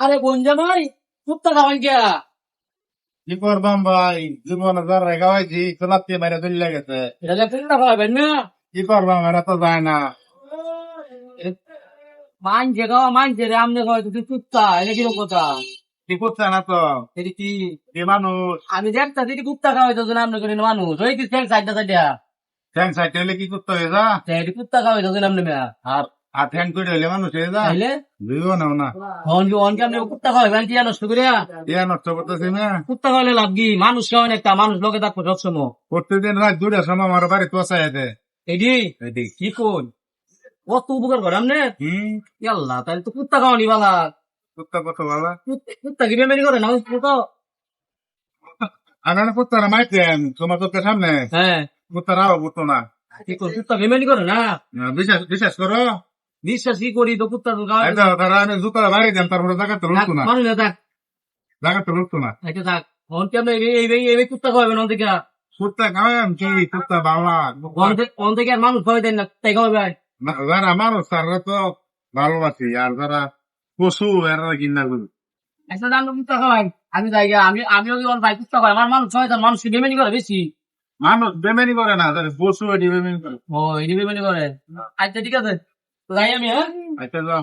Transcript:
আরে বোন জামাই কুত্তা খাওয়ান কে? কি করবাম ভাই, জীবনে যার রেখা হয়েছি চলাতে মেরে চলে গেছে। এটা যে কুত্তা খাওয়াবেন না? কি করবাম, এরা তো যায় না। মানছে খাওয়া মানছে রে, আমনে খাওয়াই তুই কুত্তা, এটা কিরকম কথা? কি করছে না তো, এটি কি কি মানুষ আমি দেখতা যদি কুত্তা খাওয়াইতো না আমনে করে মানুষ ওই কি সাইডটা সাইডা ঠ্যাং সাইড হইলে কি করতে হয়ে যা, এটি কুত্তা খাওয়াইতো না আমনে মেয়া আর আর ঠ্যাং করে হইলে মানুষ হয়ে যা। তাইলে বুঝবো না না, অনকে আপনি কুত্তা খাওয়াইবেন টিয়া নষ্ট করিয়া? ইয়া নষ্ট করতেছি না। কুত্তা খাওয়াইলে লাভ কি? মানুষ খাওয়ান একটা মানুষ লোকে থাকবো সবসময়। প্রত্যেকদিন রাত 2টার সময় আমার বাড়ি তোষায় দেয়। এটি কি কোন কত উপকার করে আমনে? আল্লাহ, তাহলে তো কুত্তা খাওয়ানি বালা। কুত্তা কত ভালো, কুত্তা কি বেমারি করে না তো? আর কুত্তারা মাইতেন তোমার চোখের সামনে, হ্যাঁ, কুত্তারাও বুঝতো না। কি কর কুত্তা বেমারি করে না? বিশ্বাস বিশ্বাস করো, বিশ্বাসই করি তো কুত্তা তো এই তো তারা আমি জুতা বাড়ি দেন, তারপরে জায়গাতে লুটতো না, মানুষ থাক জায়গাতে লুটতো না। এটা থাক অনকে আপনি এই কুত্তা খাওয়াবেন অন থেকে? কুত্তা খাওয়াম কি, কুত্তা বাংলা অন থেকে আর মানুষ খাওয়াই দেন না, তাই খাওয়াবে? যারা মানুষ তারা তো ভালোবাসি, আর যারা পশু এরা কিনা গুলো একটা দাম কুত্তা খাওয়াই আমি যাই গিয়া, আমিও কি ভাই কুত্তা খাওয়াই? আমার মানুষ খাওয়াই তার মানুষ কি বেমারি করে বেশি? মানুষ বেমেনি করে না, তারা পশু এটি বেমেনি করে। ও এটি বেমারি করে। আচ্ছা ঠিক আছে, তো যাই আমি, হ্যাঁ। আচ্ছা যাও।